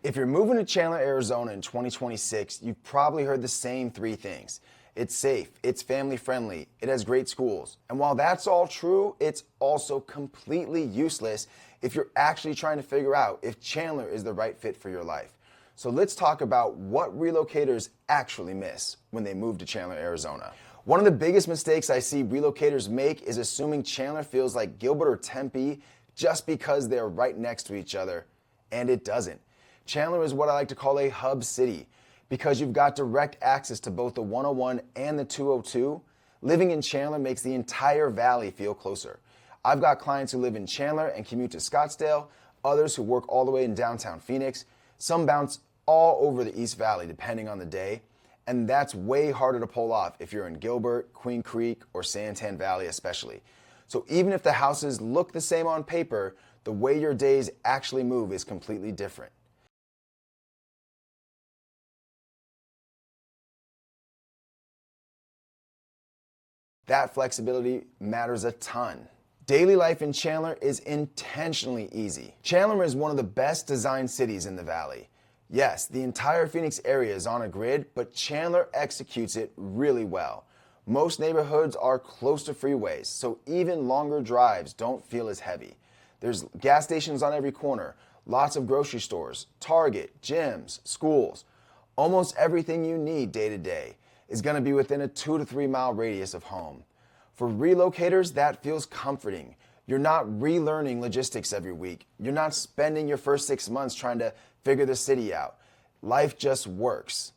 If you're moving to Chandler, Arizona in 2026, you've probably heard the same three things. It's safe, it's family friendly, it has great schools. And while that's all true, it's also completely useless if you're actually trying to figure out if Chandler is the right fit for your life. So let's talk about what relocators actually miss when they move to Chandler, Arizona. One of the biggest mistakes I see relocators make is assuming Chandler feels like Gilbert or Tempe just because they're right next to each other, and it doesn't. Chandler is what I like to call a hub city because you've got direct access to both the 101 and the 202. Living in Chandler makes the entire valley feel closer. I've got clients who live in Chandler and commute to Scottsdale, others who work all the way in downtown Phoenix, some bounce all over the East Valley depending on the day, and that's way harder to pull off if you're in Gilbert, Queen Creek, or Santan Valley especially. So even if the houses look the same on paper, the way your days actually move is completely different. That flexibility matters a ton. Daily life in Chandler is intentionally easy. Chandler is one of the best designed cities in the valley. Yes, the entire Phoenix area is on a grid, but Chandler executes it really well. Most neighborhoods are close to freeways, so even longer drives don't feel as heavy. There's gas stations on every corner, lots of grocery stores, Target, gyms, schools. Almost everything you need day to day is going to be within a 2 to 3 mile radius of home. For relocators, that feels comforting. You're not relearning logistics every week. You're not spending your first 6 months trying to figure the city out. Life just works.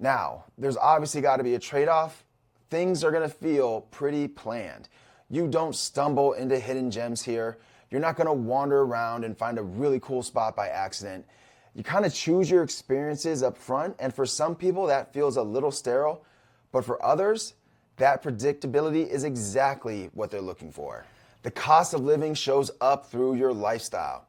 Now, there's obviously got to be a trade-off. Things are going to feel pretty planned. You don't stumble into hidden gems here. You're not going to wander around and find a really cool spot by accident. You kind of choose your experiences up front, and for some people that feels a little sterile, but for others, that predictability is exactly what they're looking for. The cost of living shows up through your lifestyle.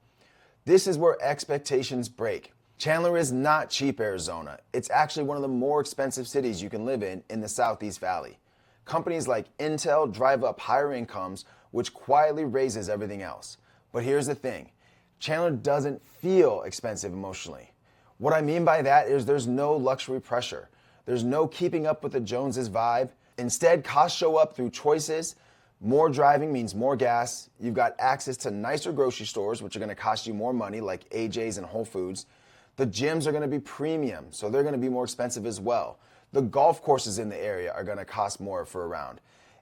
This is where expectations break. Chandler is not cheap Arizona. It's actually one of the more expensive cities you can live in the Southeast Valley. Companies like Intel drive up higher incomes, which quietly raises everything else. But here's the thing. Chandler doesn't feel expensive emotionally. What I mean by that is there's no luxury pressure. There's no keeping up with the Joneses vibe. Instead, costs show up through choices. More driving means more gas. You've got access to nicer grocery stores, which are going to cost you more money, like AJ's and Whole Foods. The gyms are going to be premium, so they're going to be more expensive as well. The golf courses in the area are going to cost more for a round.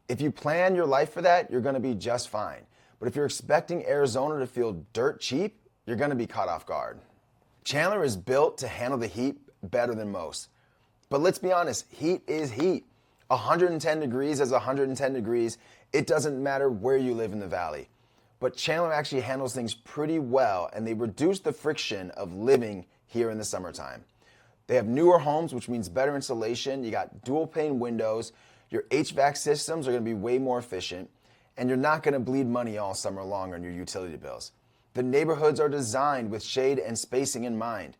If you plan your life for that, you're going to be just fine. But if you're expecting Arizona to feel dirt cheap, you're going to be caught off guard. Chandler is built to handle the heat better than most. But let's be honest, heat is heat. 110 degrees is 110 degrees. It doesn't matter where you live in the valley. But Chandler actually handles things pretty well, and they reduce the friction of living here in the summertime. They have newer homes, which means better insulation. You got dual pane windows. Your HVAC systems are going to be way more efficient, and you're not going to bleed money all summer long on your utility bills. The neighborhoods are designed with shade and spacing in mind.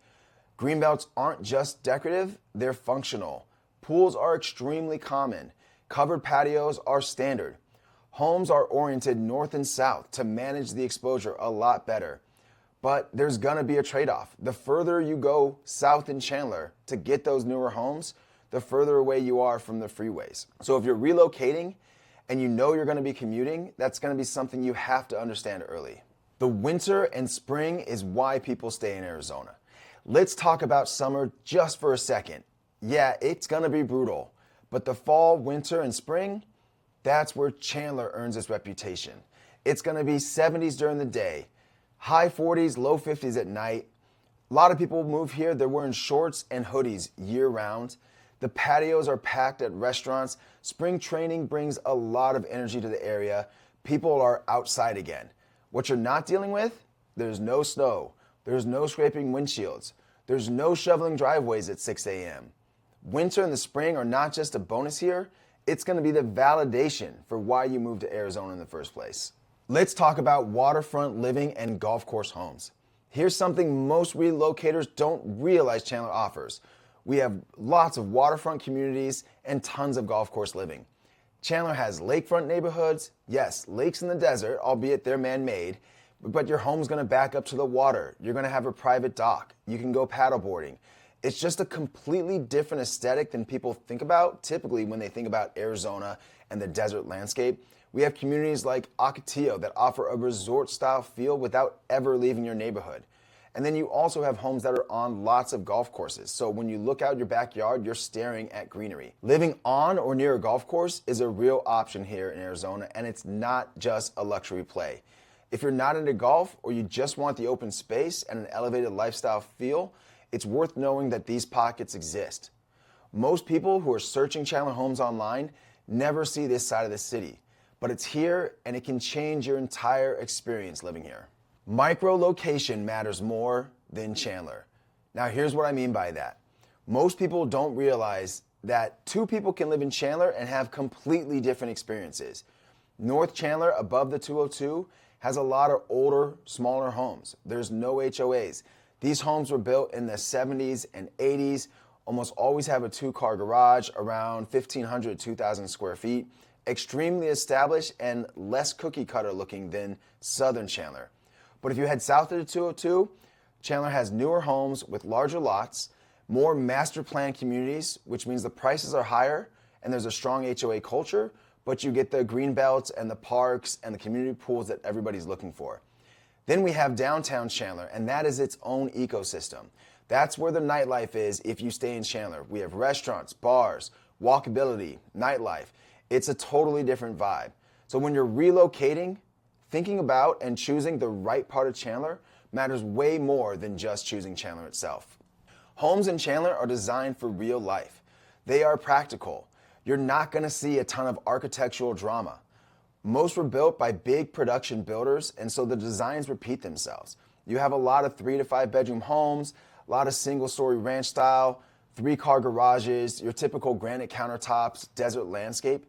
Greenbelts aren't just decorative, they're functional. Pools are extremely common. Covered patios are standard. Homes are oriented north and south to manage the exposure a lot better. But there's gonna be a trade-off. The further you go south in Chandler to get those newer homes, the further away you are from the freeways. So if you're relocating and you know you're gonna be commuting, that's gonna be something you have to understand early. The winter and spring is why people stay in Arizona. Let's talk about summer just for a second. Yeah, it's gonna be brutal, but the fall, winter, and spring, that's where Chandler earns its reputation. It's gonna be 70s during the day, high 40s, low 50s at night. A lot of people move here, they're wearing shorts and hoodies year round. The patios are packed at restaurants. Spring training brings a lot of energy to the area. People are outside again. What you're not dealing with? There's no snow. There's no scraping windshields. There's no shoveling driveways at 6 a.m. Winter and the spring are not just a bonus here, it's going to be the validation for why you moved to Arizona in the first place. Let's talk about waterfront living and golf course homes. Here's something most relocators don't realize Chandler offers. We have lots of waterfront communities and tons of golf course living. Chandler has lakefront neighborhoods, yes, lakes in the desert, albeit they're man-made, but your home's gonna back up to the water. You're gonna have a private dock. You can go paddleboarding. It's just a completely different aesthetic than people think about typically when they think about Arizona and the desert landscape. We have communities like Ocotillo that offer a resort style feel without ever leaving your neighborhood. And then you also have homes that are on lots of golf courses. So when you look out your backyard, you're staring at greenery. Living on or near a golf course is a real option here in Arizona, and it's not just a luxury play. If you're not into golf or you just want the open space and an elevated lifestyle feel, it's worth knowing that these pockets exist. Most people who are searching Chandler homes online never see this side of the city, but it's here and it can change your entire experience living here. Micro location matters more than Chandler. Now here's what I mean by that. Most people don't realize that two people can live in Chandler and have completely different experiences. North Chandler above the 202 has a lot of older, smaller homes. There's no HOAs. These homes were built in the 70s and 80s, almost always have a 2-car garage, around 1,500, 2,000 square feet, extremely established and less cookie cutter looking than Southern Chandler. But if you head south of the 202, Chandler has newer homes with larger lots, more master plan communities, which means the prices are higher and there's a strong HOA culture, but you get the green belts and the parks and the community pools that everybody's looking for. Then we have downtown Chandler, and that is its own ecosystem. That's where the nightlife is if you stay in Chandler. We have restaurants, bars, walkability, nightlife. It's a totally different vibe. So when you're relocating, thinking about and choosing the right part of Chandler matters way more than just choosing Chandler itself. Homes in Chandler are designed for real life. They are practical. You're not going to see a ton of architectural drama. Most were built by big production builders, and so the designs repeat themselves. You have a lot of 3 to 5 bedroom homes, a lot of single-story ranch style, 3-car garages, your typical granite countertops, desert landscape.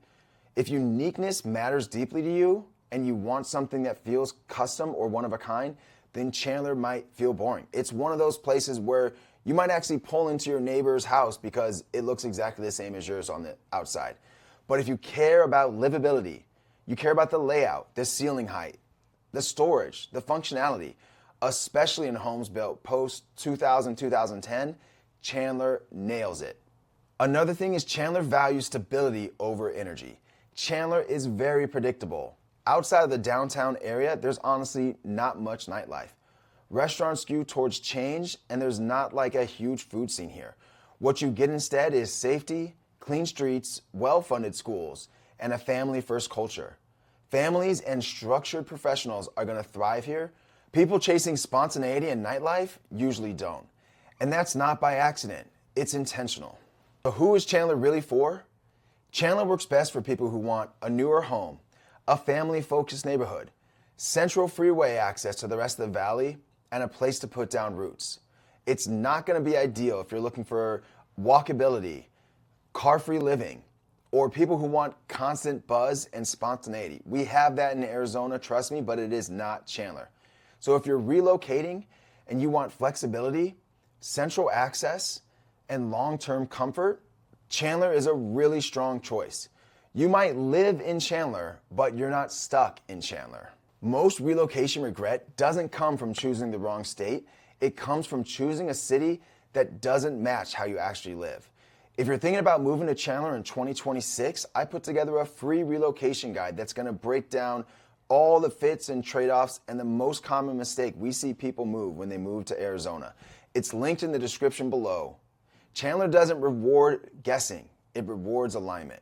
If uniqueness matters deeply to you and you want something that feels custom or one of a kind, then Chandler might feel boring. It's one of those places where you might actually pull into your neighbor's house because it looks exactly the same as yours on the outside. But if you care about livability, you care about the layout, the ceiling height, the storage, the functionality, especially in homes built post 2000, 2010, Chandler nails it. Another thing is Chandler values stability over energy. Chandler is very predictable. Outside of the downtown area, there's honestly not much nightlife. Restaurants skew towards change, and there's not like a huge food scene here. What you get instead is safety, clean streets, well-funded schools, and a family-first culture. Families and structured professionals are going to thrive here. People chasing spontaneity and nightlife usually don't. And that's not by accident. It's intentional. So who is Chandler really for? Chandler works best for people who want a newer home, a family-focused neighborhood, central freeway access to the rest of the valley, and a place to put down roots. It's not going to be ideal if you're looking for walkability, car-free living, or people who want constant buzz and spontaneity. We have that in Arizona, trust me, but it is not Chandler. So if you're relocating and you want flexibility, central access, and long-term comfort, Chandler is a really strong choice. You might live in Chandler, but you're not stuck in Chandler. Most relocation regret doesn't come from choosing the wrong state. It comes from choosing a city that doesn't match how you actually live. If you're thinking about moving to Chandler in 2026, I put together a free relocation guide that's going to break down all the fits and trade-offs and the most common mistake we see people move when they move to Arizona. It's linked in the description below. Chandler doesn't reward guessing, it rewards alignment.